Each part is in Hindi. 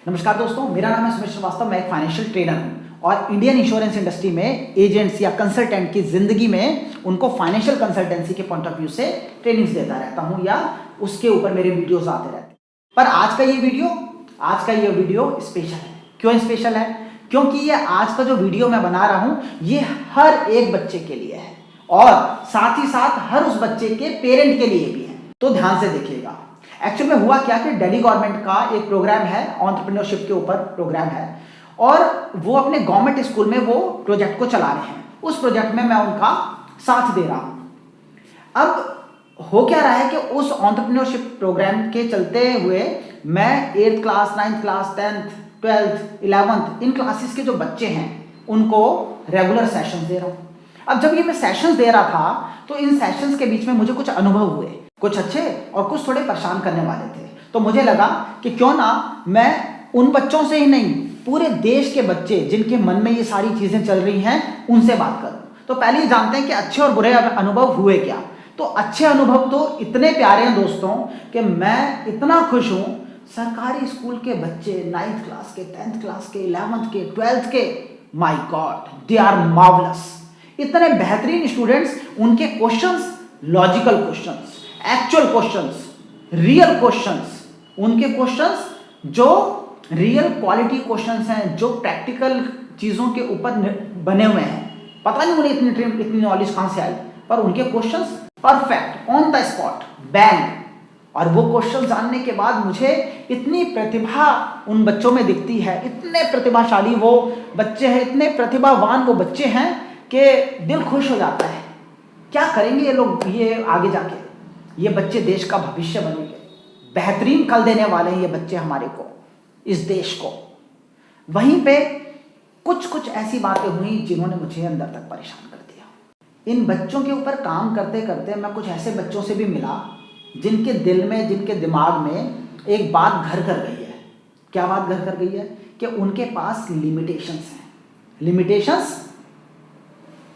नमस्कार दोस्तों, मेरा नाम है सुमित श्रीवास्तव। मैं एक फाइनेंशियल ट्रेनर हूँ और इंडियन इंश्योरेंस इंडस्ट्री में एजेंट्स या कंसल्टेंट की ज़िंदगी में उनको फाइनेंशियल कंसल्टेंसी के पॉइंट ऑफ व्यू से ट्रेनिंग्स देता रहता हूँ या उसके ऊपर मेरे वीडियोस आते रहते हैं। पर आज का ये वीडियो स्पेशल है। क्यों स्पेशल है? क्योंकि ये आज का जो वीडियो मैं बना रहा हूँ ये हर एक बच्चे के लिए है और साथ ही साथ हर उस बच्चे के पेरेंट के लिए भी है। तो ध्यान से देखिएगा। एक्चुअल में हुआ क्या कि दिल्ली गवर्नमेंट का एक प्रोग्राम है, एंटरप्रेन्योरशिप के ऊपर प्रोग्राम है और वो अपने गवर्नमेंट स्कूल में वो प्रोजेक्ट को चला रहे हैं। उस प्रोजेक्ट में मैं उनका साथ दे रहा हूं। अब हो क्या रहा है कि उस एंटरप्रेन्योरशिप प्रोग्राम के चलते हुए मैं 8th class, 9th class, 10th, 12th, 11th इन क्लासेस के जो बच्चे हैं उनको रेगुलर सेशंस दे रहा हूं। अब जब ये मैं सेशंस दे रहा था तो इन सेशंस के बीच में मुझे कुछ अनुभव हुए, कुछ अच्छे और कुछ थोड़े परेशान करने वाले थे। तो मुझे लगा कि क्यों ना मैं उन बच्चों से ही नहीं, पूरे देश के बच्चे जिनके मन में ये सारी चीज़ें चल रही हैं उनसे बात करूं। तो पहले ही जानते हैं कि अच्छे और बुरे अनुभव हुए क्या। तो अच्छे अनुभव तो इतने प्यारे हैं दोस्तों कि मैं इतना खुश हूँ। सरकारी स्कूल के बच्चे 9th क्लास के, 10th क्लास के, 11th के, 12th के, माई गॉड दे आर मार्वलस। इतने बेहतरीन स्टूडेंट्स, उनके questions logical questions, actual questions, real questions, उनके क्वेश्चंस जो रियल क्वालिटी क्वेश्चंस हैं, जो प्रैक्टिकल चीज़ों के ऊपर बने हुए हैं। पता नहीं उन्हें इतनी नॉलेज कहाँ से आई, पर उनके questions perfect, on the spot, bang. और वो क्वेश्चन जानने के बाद मुझे इतनी प्रतिभा उन बच्चों में दिखती है, इतने प्रतिभाशाली वो बच्चे हैं, इतने प्रतिभावान वो बच्चे हैं कि दिल खुश हो जाता है। क्या करेंगे ये लोग ये आगे जाके? ये बच्चे देश का भविष्य बनेंगे, बेहतरीन कल देने वाले हैं ये बच्चे हमारे को, इस देश को। वहीं पे कुछ ऐसी बातें हुई जिन्होंने मुझे अंदर तक परेशान कर दिया। इन बच्चों के ऊपर काम करते करते मैं कुछ ऐसे बच्चों से भी मिला जिनके दिल में, जिनके दिमाग में एक बात घर कर गई है। क्या बात घर कर गई है? कि उनके पास लिमिटेशंस हैं। लिमिटेशंस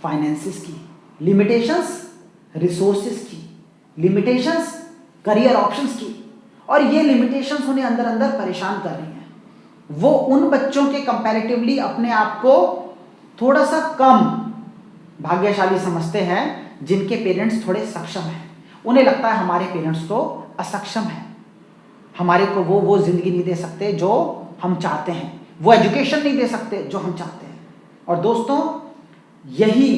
फाइनेंसिस की, लिमिटेशंस रिसोर्सेज की, लिमिटेशंस करियर ऑप्शंस की, और ये लिमिटेशंस उन्हें अंदर अंदर परेशान कर रही हैं। वो उन बच्चों के कंपैरेटिवली अपने आप को थोड़ा सा कम भाग्यशाली समझते हैं जिनके पेरेंट्स थोड़े सक्षम हैं। उन्हें लगता है हमारे पेरेंट्स तो असक्षम हैं, हमारे को वो ज़िंदगी नहीं दे सकते जो हम चाहते हैं, वो एजुकेशन नहीं दे सकते जो हम चाहते हैं। और दोस्तों यही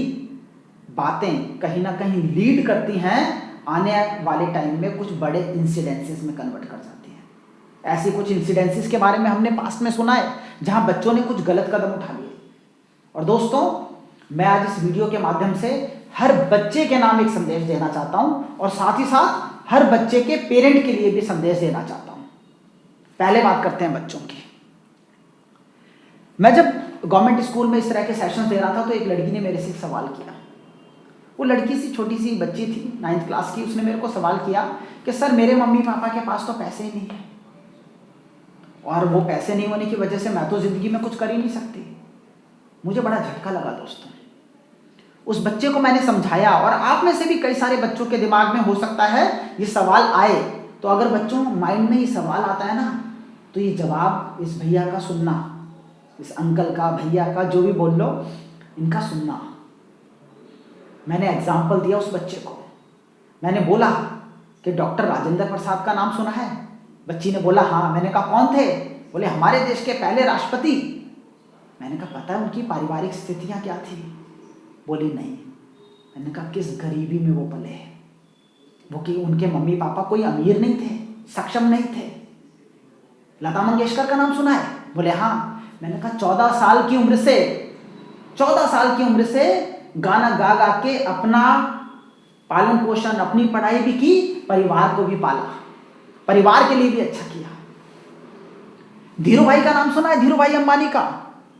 बातें कहीं ना कहीं लीड करती हैं आने वाले टाइम में कुछ बड़े इंसिडेंसेस में कन्वर्ट कर जाती हैं। ऐसे कुछ इंसिडेंसेस के बारे में हमने पास्ट में सुना है जहां बच्चों ने कुछ गलत कदम उठा लिए। और दोस्तों मैं आज इस वीडियो के माध्यम से हर बच्चे के नाम एक संदेश देना चाहता हूं और साथ ही साथ हर बच्चे के पेरेंट के लिए भी संदेश देना चाहता हूं। पहले बात करते हैं बच्चों की। मैं जब गवर्नमेंट स्कूल में इस तरह के सेशंस दे रहा था तो एक लड़की ने मेरे से एक सवाल किया। वो लड़की सी छोटी सी बच्ची थी 9th क्लास की। उसने मेरे को सवाल किया कि सर मेरे मम्मी पापा के पास तो पैसे ही नहीं है और वो पैसे नहीं होने की वजह से मैं तो ज़िंदगी में कुछ कर ही नहीं सकती। मुझे बड़ा झटका लगा दोस्तों। उस बच्चे को मैंने समझाया और आप में से भी कई सारे बच्चों के दिमाग में हो सकता है ये सवाल आए। तो अगर बच्चों माइंड में ये सवाल आता है ना तो ये जवाब इस भैया का सुनना, इस अंकल का, भैया का, जो भी बोल लो, इनका सुनना। मैंने एग्जाम्पल दिया उस बच्चे को। मैंने बोला कि डॉक्टर राजेंद्र प्रसाद का नाम सुना है? बच्ची ने बोला हाँ। मैंने कहा कौन थे? बोले हमारे देश के पहले राष्ट्रपति। मैंने कहा पता है उनकी पारिवारिक स्थितियाँ क्या थी? बोली नहीं। मैंने कहा किस गरीबी में वो पले हैं? वो कि उनके मम्मी पापा कोई अमीर नहीं थे, सक्षम नहीं थे। लता मंगेशकर का नाम सुना है? बोले हाँ। मैंने कहा 14 साल की उम्र से गाना गा गा के अपना पालन पोषण, अपनी पढ़ाई भी की, परिवार को भी पाला, परिवार के लिए भी अच्छा किया। धीरू भाई का नाम सुना है? धीरू भाई अंबानी का?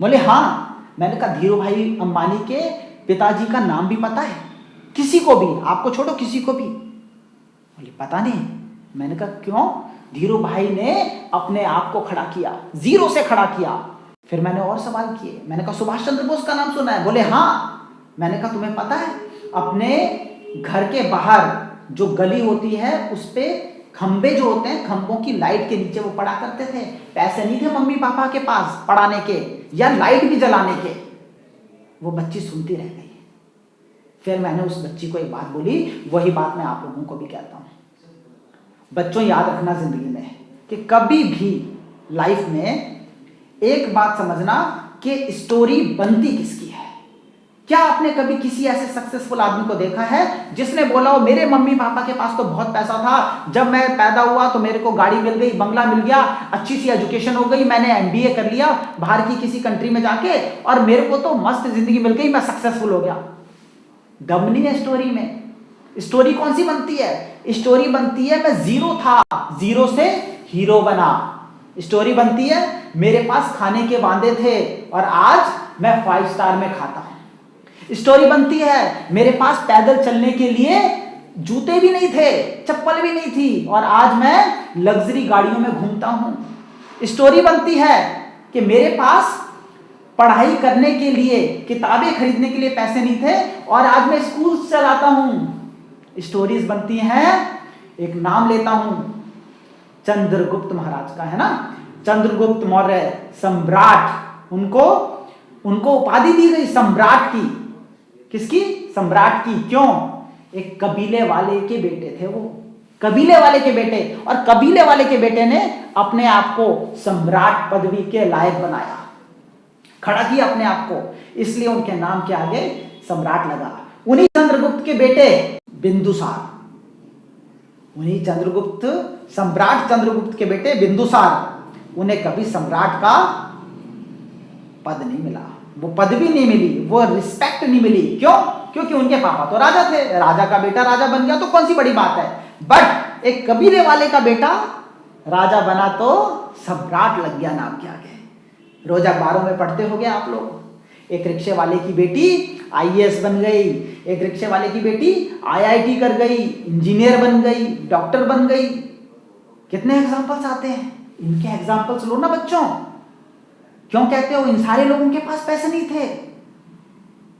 बोले हाँ। मैंने कहा धीरू भाई अंबानी के पिताजी का नाम भी पता है? किसी को भी, आपको छोड़ो किसी को भी? बोले पता नहीं। मैंने कहा क्यों? धीरू भाई ने अपने आप को खड़ा किया, जीरो से खड़ा किया। फिर मैंने और सवाल किए। मैंने कहा सुभाष चंद्र बोस का नाम सुना है? बोले हाँ। मैंने कहा तुम्हें पता है अपने घर के बाहर जो गली होती है उस पे खंबे जो होते हैं, खंबों की लाइट के नीचे वो पढ़ा करते थे। पैसे नहीं थे मम्मी पापा के पास पढ़ाने के या लाइट भी जलाने के। वो बच्ची सुनती रह गई। फिर मैंने उस बच्ची को एक बात बोली, वही बात मैं आप लोगों को भी कहता हूं। बच्चों याद रखना जिंदगी में कि कभी भी लाइफ में एक बात समझना कि स्टोरी बनती किसकी है। क्या आपने कभी किसी ऐसे सक्सेसफुल आदमी को देखा है जिसने बोला हो मेरे मम्मी पापा के पास तो बहुत पैसा था, जब मैं पैदा हुआ तो मेरे को गाड़ी मिल गई, बंगला मिल गया, अच्छी सी एजुकेशन हो गई, मैंने एमबीए कर लिया बाहर की किसी कंट्री में जाके और मेरे को तो मस्त जिंदगी मिल गई, मैं सक्सेसफुल हो गया। दम नहीं है स्टोरी में। स्टोरी कौन सी बनती है? स्टोरी बनती है मैं जीरो था, जीरो से हीरो बना। स्टोरी बनती है मेरे पास खाने के वांदे थे और आज मैं 5 स्टार में खाता हूं। स्टोरी बनती है मेरे पास पैदल चलने के लिए जूते भी नहीं थे, चप्पल भी नहीं थी और आज मैं लग्जरी गाड़ियों में घूमता हूं। स्टोरी बनती है कि मेरे पास पढ़ाई करने के लिए, किताबें खरीदने के लिए पैसे नहीं थे और आज मैं स्कूल चलाता हूं। स्टोरीज बनती हैं, एक नाम लेता हूं चंद्रगुप्त महाराज का, है ना, चंद्रगुप्त मौर्य सम्राट, उनको उपाधि दी गई सम्राट की। किसकी? सम्राट की। क्यों? एक कबीले वाले के बेटे थे वो, कबीले वाले के बेटे, और कबीले वाले के बेटे ने अपने आप को सम्राट पदवी के लायक बनाया, खड़ा किया अपने आप को, इसलिए उनके नाम के आगे सम्राट लगा। उन्हीं चंद्रगुप्त के बेटे बिंदुसार, उन्हीं चंद्रगुप्त, सम्राट चंद्रगुप्त के बेटे बिंदुसार, उन्हें कभी सम्राट का पद नहीं मिला, वो पदवी नहीं मिली, वो रिस्पेक्ट नहीं मिली। क्यों? क्योंकि उनके पापा तो राजा थे, राजा का बेटा राजा बन गया तो कौन सी बड़ी बात है। बट एक कबीले वाले का बेटा राजा बना तो सम्राट लग गया नाम के आगे। रोज अखबारों में पढ़ते होंगे आप लोग, एक रिक्शे वाले की बेटी आईएएस बन गई, एक रिक्शे वाले की बेटी आईआईटी कर गई, इंजीनियर बन गई, डॉक्टर बन गई। कितने एग्जांपल्स आते हैं, इनके एग्जांपल्स लो ना बच्चों। क्यों कहते हो इन सारे लोगों के पास पैसे नहीं थे?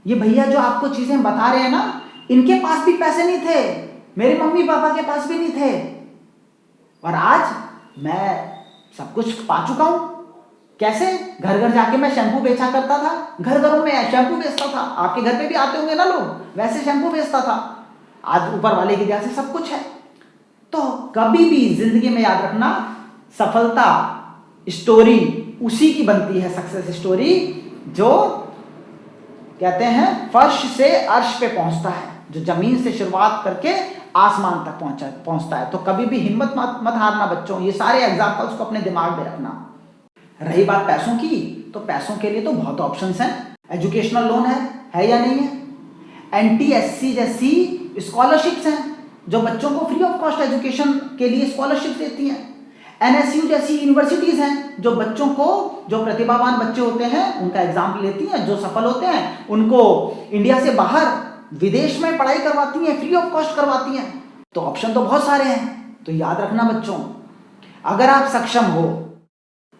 ये भैया जो आपको चीजें बता रहे हैं ना, इनके पास भी पैसे नहीं थे, मेरे मम्मी पापा के पास भी नहीं थे, और आज मैं सब कुछ पा चुका हूं। कैसे? घर घर जाके मैं शैम्पू बेचा करता था, घर घरों में शैम्पू बेचता था, आपके घर पे भी आते होंगे ना लोग, वैसे शैम्पू बेचता था। आज ऊपर वाले की दया से सब कुछ है। तो कभी भी जिंदगी में याद रखना, सफलता स्टोरी उसी की बनती है, सक्सेस स्टोरी, जो कहते हैं फर्श से अर्श पे पहुंचता है, जो जमीन से शुरुआत करके आसमान तक पहुंचता है। तो कभी भी हिम्मत मत हारना बच्चों। ये सारे एग्जांपल्स को अपने दिमाग में रखना। रही बात पैसों की, तो पैसों के लिए तो बहुत ऑप्शंस हैं। एजुकेशनल लोन है या नहीं है? NTSC जैसी स्कॉलरशिप्स हैं जो बच्चों को फ्री ऑफ कॉस्ट एजुकेशन के लिए स्कॉलरशिप देती हैं। NSU जैसी यूनिवर्सिटीज हैं जो बच्चों को, जो प्रतिभावान बच्चे होते हैं उनका एग्जाम लेती हैं, जो सफल होते हैं उनको इंडिया से बाहर विदेश में पढ़ाई करवाती हैं, फ्री ऑफ कॉस्ट करवाती हैं। तो ऑप्शन तो बहुत सारे हैं। तो याद रखना बच्चों, अगर आप सक्षम हो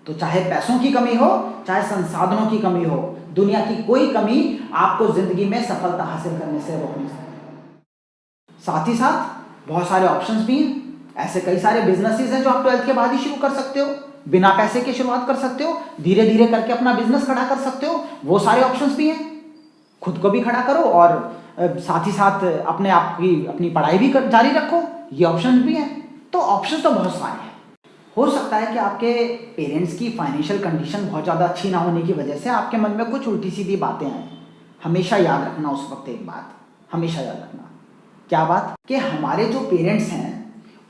तो चाहे पैसों की कमी हो, चाहे संसाधनों की कमी हो, दुनिया की कोई कमी आपको जिंदगी में सफलता हासिल करने से रोक नहीं सकती। साथ ही साथ बहुत सारे ऑप्शंस भी हैं। ऐसे कई सारे बिजनेसेस हैं जो आप 12th के बाद ही शुरू कर सकते हो, बिना पैसे के शुरुआत कर सकते हो, धीरे धीरे करके अपना बिजनेस खड़ा कर सकते हो, वो सारे ऑप्शंस भी हैं। खुद को भी खड़ा करो और साथ ही साथ अपने आप की अपनी पढ़ाई भी जारी रखो, ये ऑप्शंस भी हैं। तो ऑप्शंस तो बहुत सारे हैं। हो सकता है कि आपके पेरेंट्स की फाइनेंशियल कंडीशन बहुत ज़्यादा अच्छी ना होने की वजह से आपके मन में कुछ उल्टी सीधी बातें आए। हमेशा याद रखना उस वक्त एक बात, हमेशा याद रखना। क्या बात? कि हमारे जो पेरेंट्स हैं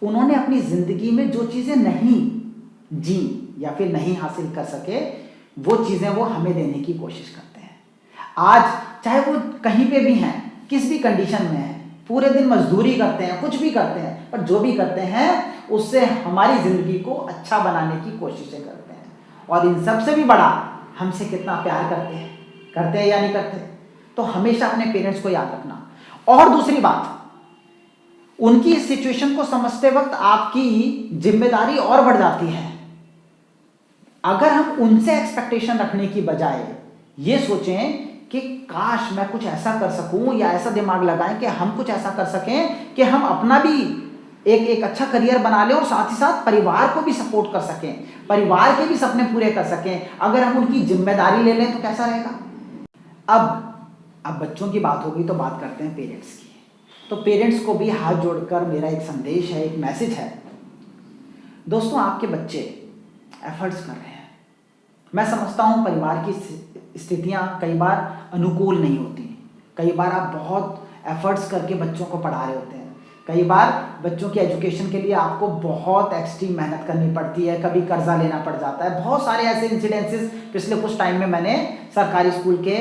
उन्होंने अपनी ज़िंदगी में जो चीज़ें नहीं जी या फिर नहीं हासिल कर सके, वो चीज़ें वो हमें देने की कोशिश करते हैं। आज चाहे वो कहीं पे भी हैं, किस भी कंडीशन में हैं, पूरे दिन मजदूरी करते हैं, कुछ भी करते हैं, पर जो भी करते हैं उससे हमारी ज़िंदगी को अच्छा बनाने की कोशिशें करते हैं। और इन सबसे भी बड़ा, हमसे कितना प्यार करते हैं या नहीं करते। तो हमेशा अपने पेरेंट्स को याद रखना। और दूसरी बात, उनकी इस सिचुएशन को समझते वक्त आपकी जिम्मेदारी और बढ़ जाती है। अगर हम उनसे एक्सपेक्टेशन रखने की बजाय ये सोचें कि काश मैं कुछ ऐसा कर सकूं, या ऐसा दिमाग लगाएं कि हम कुछ ऐसा कर सकें कि हम अपना भी एक एक अच्छा करियर बना लें और साथ ही साथ परिवार को भी सपोर्ट कर सकें, परिवार के भी सपने पूरे कर सकें। अगर हम उनकी जिम्मेदारी ले लें तो कैसा रहेगा। अब बच्चों की बात होगी तो बात करते हैं पेरेंट्स की। तो पेरेंट्स को भी हाथ जोड़कर मेरा एक संदेश है, एक मैसेज है। दोस्तों, आपके बच्चे एफर्ट्स कर रहे हैं। मैं समझता हूँ परिवार की स्थितियाँ कई बार अनुकूल नहीं होती। कई बार आप बहुत एफर्ट्स करके बच्चों को पढ़ा रहे होते हैं। कई बार बच्चों की एजुकेशन के लिए आपको बहुत एक्सट्रीम मेहनत करनी पड़ती है, कभी कर्जा लेना पड़ जाता है। बहुत सारे ऐसे इंसिडेंसेस पिछले कुछ टाइम में मैंने सरकारी स्कूल के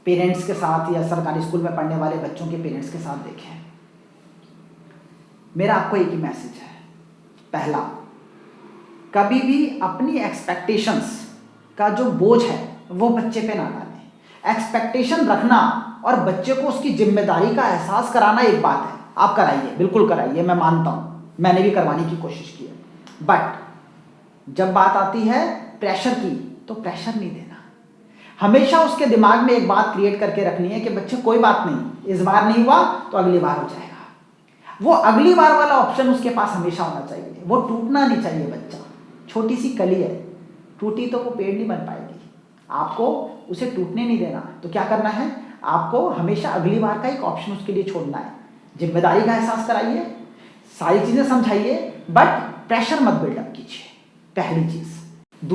पेरेंट्स के साथ या सरकारी स्कूल में पढ़ने वाले बच्चों के पेरेंट्स के साथ देखे हैं। मेरा आपको एक ही मैसेज है। पहला, कभी भी अपनी एक्सपेक्टेशंस का जो बोझ है वो बच्चे पे ना डालें। एक्सपेक्टेशन रखना और बच्चे को उसकी जिम्मेदारी का एहसास कराना एक बात है, आप कराइए, बिल्कुल कराइए, मैं मानता हूँ, मैंने भी करवाने की कोशिश की है। बट जब बात आती है प्रेशर की, तो प्रेशर नहीं देना। हमेशा उसके दिमाग में एक बात क्रिएट करके रखनी है कि बच्चे कोई बात नहीं, इस बार नहीं हुआ तो अगली बार हो जाएगा। वो अगली बार वाला ऑप्शन उसके पास हमेशा होना चाहिए। वो टूटना नहीं चाहिए। बच्चा छोटी सी कली है, टूटी तो वो पेड़ नहीं बन पाएगी। आपको उसे टूटने नहीं देना। तो क्या करना है, आपको हमेशा अगली बार का एक ऑप्शन उसके लिए छोड़ना है। जिम्मेदारी का एहसास कराइए, सारी चीज़ें समझाइए, बट प्रेशर मत बिल्डअप कीजिए, पहली चीज़।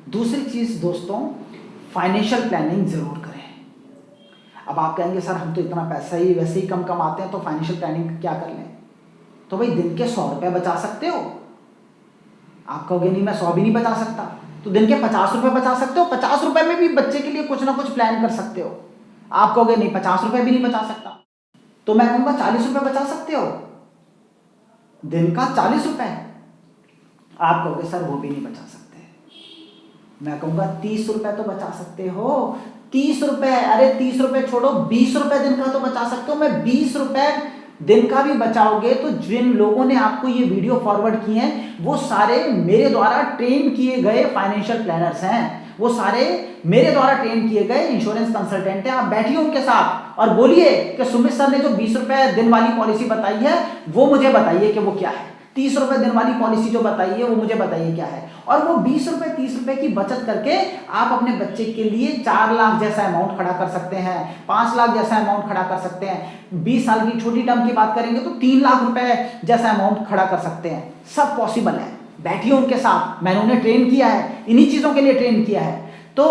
दूसरी चीज़ दोस्तों, फाइनेंशियल प्लानिंग ज़रूर करें। अब आप कहेंगे सर हम तो इतना पैसा ही वैसे ही कम कमाते हैं, तो फाइनेंशियल प्लानिंग क्या कर लें। तो भाई दिन के 100 रुपये बचा सकते हो। आप कहोगे नहीं मैं 100 भी नहीं बचा सकता, तो दिन के 50 रुपये बचा सकते हो। 50 रुपये में भी बच्चे के लिए कुछ ना कुछ प्लान कर सकते हो। आप कहोगे नहीं 50 रुपये भी नहीं बचा सकता, तो मैं कहूँगा 40 रुपये बचा सकते हो, दिन का 40 रुपये। आप कहोगे सर वो भी नहीं बचा सकते, मैं कहूँगा 30 रुपये तो बचा सकते हो। 30 रुपये, अरे 30 रुपये छोड़ो, 20 रुपये दिन का तो बचा सकते हो। मैं 20 रुपये दिन का भी बचाओगे तो जिन लोगों ने आपको ये वीडियो फॉरवर्ड किए हैं वो सारे मेरे द्वारा ट्रेन किए गए फाइनेंशियल प्लानर्स हैं। वो सारे मेरे द्वारा ट्रेन किए गए इंश्योरेंस कंसल्टेंट हैं। आप बैठिए उनके साथ और बोलिए कि सुमित सर ने जो 20 रुपये दिन वाली पॉलिसी बताई है वो मुझे बताइए कि वो क्या है। 30 रुपये दिन वाली पॉलिसी जो बताई है वो मुझे बताइए क्या है। और वो 20 रुपये 30 रुपये की बचत करके आप अपने बच्चे के लिए 4 लाख जैसा अमाउंट खड़ा कर सकते हैं, 5 लाख जैसा अमाउंट खड़ा कर सकते हैं। 20 साल की छोटी टर्म की बात करेंगे तो 3 लाख रुपए जैसा अमाउंट खड़ा कर सकते हैं। सब पॉसिबल है। बैठिए उनके साथ, मैंने उन्हें ट्रेन किया है, इन्हीं चीज़ों के लिए ट्रेन किया है। तो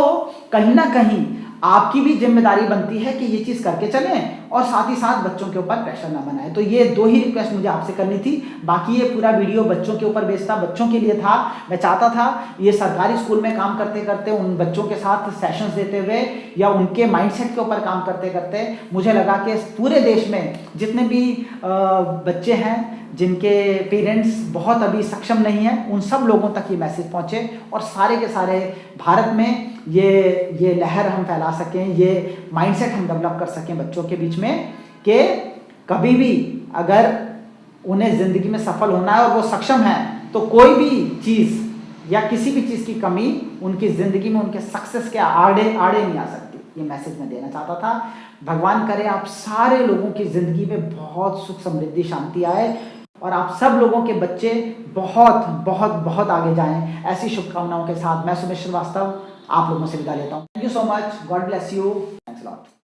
कहीं ना कहीं आपकी भी जिम्मेदारी बनती है कि ये चीज़ करके चलें और साथ ही साथ बच्चों के ऊपर प्रेशर ना बनाए। तो ये 2 ही रिक्वेस्ट मुझे आपसे करनी थी। बाकी ये पूरा वीडियो बच्चों के ऊपर बेस्ड था, बच्चों के लिए था। मैं चाहता था ये सरकारी स्कूल में काम करते करते उन बच्चों के साथ सेशंस देते हुए या उनके माइंडसेट के ऊपर काम करते करते मुझे लगा कि पूरे देश में जितने भी बच्चे हैं जिनके पेरेंट्स बहुत अभी सक्षम नहीं हैं, उन सब लोगों तक ये मैसेज पहुँचे और सारे के सारे भारत में ये लहर हम फैला सकें, ये माइंडसेट हम डेवलप कर सकें बच्चों के बीच में कि कभी भी अगर उन्हें ज़िंदगी में सफल होना है और वो सक्षम है तो कोई भी चीज़ या किसी भी चीज़ की कमी उनकी ज़िंदगी में उनके सक्सेस के आड़े नहीं आ सकती। ये मैसेज मैं देना चाहता था। भगवान करे आप सारे लोगों की ज़िंदगी में बहुत सुख समृद्धि शांति आए और आप सब लोगों के बच्चे बहुत बहुत बहुत आगे जाएं। ऐसी शुभकामनाओं के साथ मैं सुमित श्रीवास्तव आप लोगों से विदा लेता हूँ। Thank you so much. God bless you. Thanks a lot.